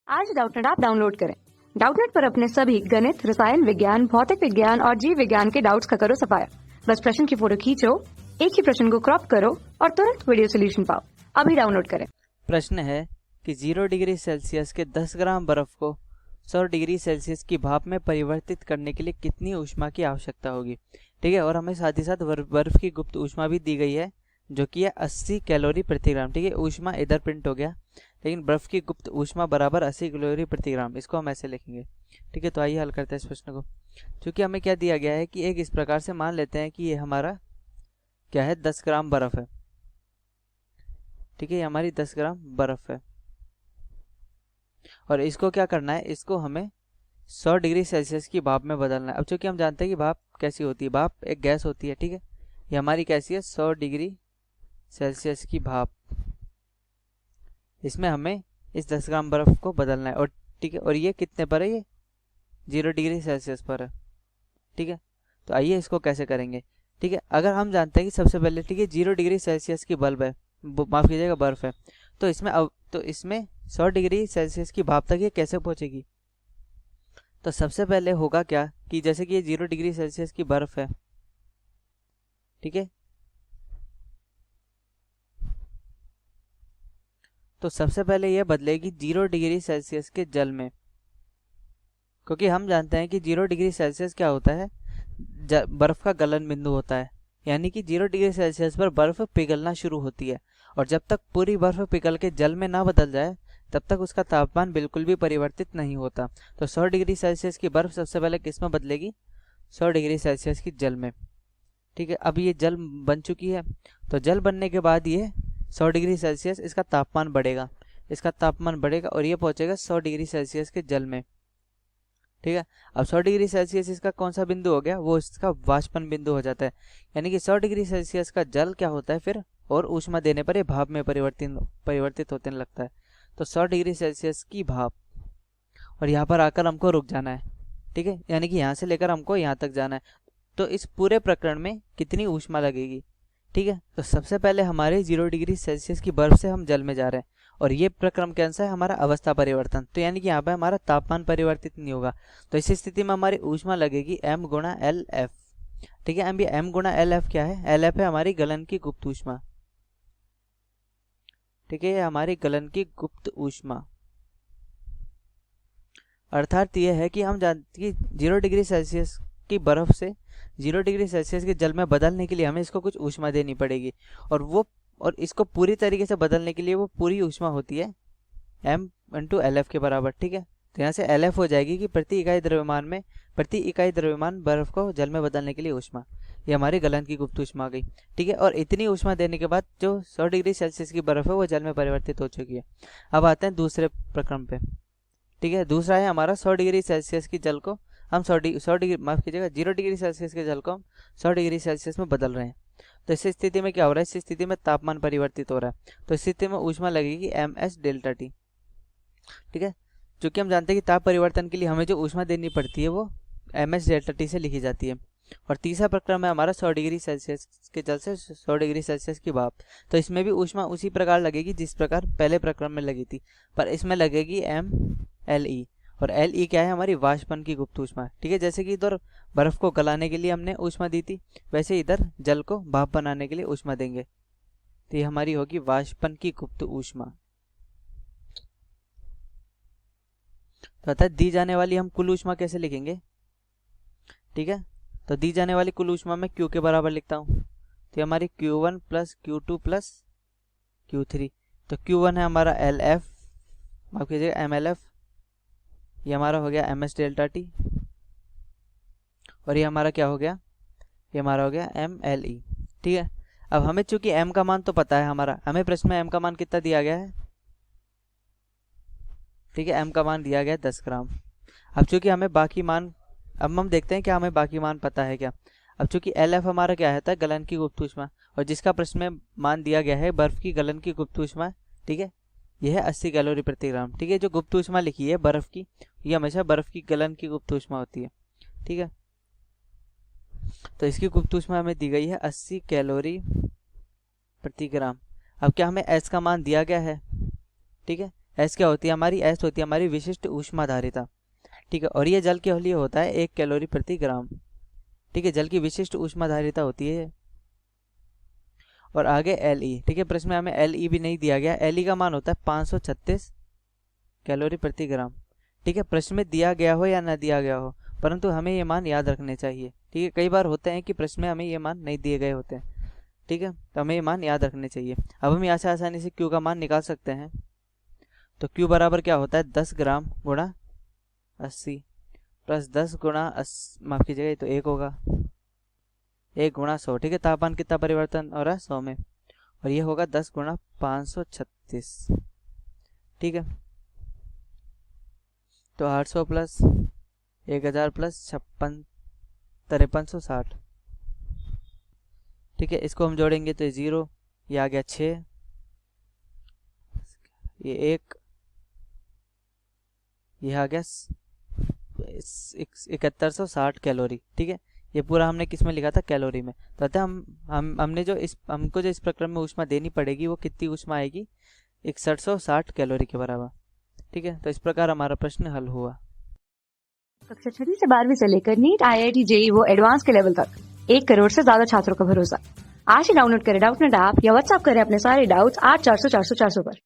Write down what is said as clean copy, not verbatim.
आज Doubtnut app download करें। Doubtnut पर अपने सभी गणित, रसायन विज्ञान, भौतिक विज्ञान और जीव विज्ञान के डाउट्स का करो सफाया। बस प्रश्न की फोटो खींचो, एक ही प्रश्न को क्रॉप करो और तुरंत वीडियो सोल्यूशन पाओ। अभी डाउनलोड करें। प्रश्न है कि 0 डिग्री सेल्सियस के 10 ग्राम बर्फ को 100 डिग्री सेल्सियस की भाप में परिवर्तित करने के लिए कितनी ऊष्मा की आवश्यकता होगी। ठीक है, और हमें साथ ही साथ बर्फ की गुप्त ऊष्मा भी दी गई है जो कि है 80 कैलोरी प्रति ग्राम। ठीक है, ऊष्मा इधर प्रिंट हो गया, लेकिन बर्फ की गुप्त ऊष्मा बराबर 80 कैलोरी प्रति ग्राम, इसको हम ऐसे लिखेंगे। ठीक है, तो आइए हल करते हैं इस प्रश्न को। क्योंकि हमें क्या दिया गया है कि एक इस प्रकार से मान लेते हैं कि ये हमारा क्या है, 10 ग्राम बर्फ है। ठीक है, ये हमारी 10 ग्राम बर्फ है और इसको क्या करना है, इसको हमें 100 डिग्री सेल्सियस की भाप में बदलना है। अब चूंकि हम जानते हैं कि भाप कैसी होती है, भाप एक गैस होती है। ठीक है, ये हमारी कैसी है, 100 डिग्री सेल्सियस की भाप। इसमें हमें इस 10 ग्राम बर्फ को बदलना है। और ठीक है, और ये कितने पर है, ये 0 डिग्री सेल्सियस पर है। ठीक है, तो आइए इसको कैसे करेंगे। ठीक है, अगर हम जानते हैं कि सबसे पहले, ठीक है, 0 डिग्री सेल्सियस की बल्ब है, माफ कीजिएगा बर्फ है, तो इसमें 100 डिग्री सेल्सियस की भाप तक ये कैसे पहुंचेगी। तो सबसे पहले होगा क्या कि जैसे कि ये 0 डिग्री सेल्सियस की बर्फ है, ठीक है, तो सबसे पहले ये बदलेगी 0 डिग्री सेल्सियस के जल में, क्योंकि हम जानते हैं कि 0 डिग्री सेल्सियस क्या होता है, बर्फ का गलन बिंदु होता है। यानी कि 0 डिग्री सेल्सियस पर बर्फ पिघलना शुरू होती है और जब तक पूरी बर्फ पिघल के जल में ना बदल जाए तब तक उसका तापमान बिल्कुल भी परिवर्तित नहीं होता। तो 100 डिग्री सेल्सियस की बर्फ सबसे पहले किस में बदलेगी, 100 डिग्री सेल्सियस की जल में। ठीक है, अब ये जल बन चुकी है, तो जल बनने के बाद ये 100 डिग्री सेल्सियस इसका तापमान बढ़ेगा और ये पहुंचेगा 100 डिग्री सेल्सियस के जल में। ठीक है, अब 100 डिग्री सेल्सियस इसका कौन सा बिंदु हो गया, वो इसका वाष्पन बिंदु हो जाता है। यानी कि 100 डिग्री सेल्सियस का जल क्या होता है फिर, और ऊष्मा देने पर ये भाप में परिवर्तित होने लगता है। तो 100 डिग्री सेल्सियस की भाप, और यहाँ पर आकर हमको रुक जाना है। ठीक है, यानी कि यहाँ से लेकर हमको यहाँ तक जाना है। तो इस पूरे प्रकरण में कितनी ऊष्मा लगेगी। ठीक है, तो सबसे पहले हमारे 0 डिग्री सेल्सियस की बर्फ से हम जल में जा रहे हैं और ये प्रक्रम कैसा है, हमारा अवस्था परिवर्तन। तो यानी कि यहाँ पे हमारा तापमान परिवर्तित नहीं होगा। तो इस स्थिति में हमारी ऊष्मा लगेगी m गुणा एल एफ। ठीक है, ये m गुणा एल एफ क्या है, एल एफ है हमारी गलन की गुप्त ऊष्मा। ठीक है, हमारी गलन की गुप्त ऊष्मा, अर्थात यह है कि हम जानते हैं कि 0 डिग्री सेल्सियस की बर्फ से 0 डिग्री सेल्सियस के जल में बदलने के लिए हमें इसको कुछ ऊष्मा देनी पड़ेगी और इसको पूरी तरीके से बदलने के लिए वो पूरी ऊष्मा होती है m इंटू एल एफ के बराबर। ठीक है, तो यहाँ से एल एफ हो जाएगी कि प्रति इकाई द्रव्यमान बर्फ को जल में बदलने के लिए ऊष्मा, ये हमारी गलन की गुप्त ऊष्मा आ गई। ठीक है, और इतनी ऊष्मा देने के बाद जो 100 डिग्री सेल्सियस की बर्फ है वो जल में परिवर्तित हो चुकी है। अब आते हैं दूसरे प्रक्रम पे। ठीक है, दूसरा है हमारा 100 डिग्री सेल्सियस की जल को हम 0 डिग्री सेल्सियस के जल को हम 100 डिग्री सेल्सियस में बदल रहे हैं। तो इस स्थिति में क्या हो रहा है, इस स्थिति में तापमान परिवर्तित हो रहा है। तो इस स्थिति में ऊष्मा लगेगी ms डेल्टा टी। ठीक है, चूंकि हम जानते हैं कि ताप परिवर्तन के लिए हमें जो ऊष्मा देनी पड़ती है वो ms डेल्टा टी से लिखी जाती है। और तीसरा प्रक्रम है हमारा 100 डिग्री सेल्सियस के जल से 100 डिग्री सेल्सियस की भाप। तो इसमें भी ऊष्मा उसी प्रकार लगेगी जिस प्रकार पहले प्रक्रम में लगी थी, पर इसमें लगेगी MLE। और LE क्या है, हमारी वाष्पन की गुप्त ऊष्मा। ठीक है, जैसे कि इधर बर्फ को गलाने के लिए हमने ऊष्मा दी थी, वैसे इधर जल को भाप बनाने के लिए ऊष्मा देंगे। तो ये हमारी होगी वाष्पन की गुप्त ऊष्मा। तो अर्थात दी जाने वाली हम कुल ऊष्मा कैसे लिखेंगे। ठीक है, तो दी जाने वाली कुल ऊष्मा में Q के बराबर लिखता हूँ, तो हमारी Q1 plus Q2 plus Q3। तो Q1 है हमारा LF, माफ कीजिएगा MLF, ये हमारा हो गया ms डेल्टा टी, और ये हमारा क्या हो गया, ये हमारा हो गया MLE। ठीक है, अब हमें चूंकि m का मान तो पता है, हमें प्रश्न में m का मान कितना दिया गया है। ठीक है, m का मान दिया गया 10 ग्राम। अब चूंकि हमें बाकी मान, अब हम देखते हैं कि हमें बाकी मान पता है क्या। अब चूंकि LF हमारा क्या है, गलन की गुप्त ऊष्मा, और जिसका प्रश्न में मान दिया गया है बर्फ की गलन की गुप्त ऊष्मा। ठीक है, यह है 80 कैलोरी प्रति ग्राम। ठीक है, जो गुप्त ऊष्मा लिखी है बर्फ की, ये हमेशा बर्फ की गलन की गुप्त ऊष्मा होती है। ठीक है, तो इसकी गुप्त ऊष्मा हमें दी गई है 80 कैलोरी प्रति ग्राम। अब क्या हमें S का मान दिया गया है। ठीक है, एस क्या होती है हमारी, एस होती है हमारी विशिष्ट ऊष्माधारिता। ठीक है, और ये जल के लिए होता है 1 कैलोरी प्रति ग्राम। ठीक है, जल की विशिष्ट ऊष्माधारिता होती है। और आगे एल ई। ठीक है, प्रश्न में हमें एल ई भी नहीं दिया गया। एल ई का मान होता है 536 कैलोरी प्रति ग्राम। ठीक है, प्रश्न में दिया गया हो या ना दिया गया हो, परंतु हमें ये मान याद रखने चाहिए। ठीक है, कई बार होते हैं कि प्रश्न में हमें ये मान नहीं दिए गए होते हैं। ठीक है, तो हमें ये मान याद रखने चाहिए। अब हम यहाँ से आसानी से क्यू का मान निकाल सकते हैं। तो क्यू बराबर क्या होता है, 10 ग्राम गुणा 80 प्लस 10 गुणा माफ कीजिएगा, ये तो 1 होगा, 1 गुणा 100। ठीक है, तापमान कितना परिवर्तन हो रहा है, 100 में, और ये होगा 10 गुणा 536। ठीक है, तो 800 प्लस 1000 प्लस 5360। ठीक है, इसको हम जोड़ेंगे तो ये 0, ये आ गया 6, ये 1, ये आ गया 7160 कैलोरी। ठीक है, ये पूरा हमने किस में लिखा था, कैलोरी में। तो अतः हमने जो हमको जो इस प्रक्रम में ऊष्मा देनी पड़ेगी वो कितनी ऊष्मा आएगी, 6160 कैलोरी के बराबर। ठीक है, तो इस प्रकार हमारा प्रश्न हल हुआ। कक्षा 6वीं से 12वीं से लेकर नीट, IIT, JEE वो एडवांस के लेवल तक 1 करोड़ से ज्यादा छात्रों का भरोसा। आज ही डाउनलोड करें डाउटनेट ऐप या व्हाट्सएप करें अपने सारे डाउट्स 8400 400 400 पर।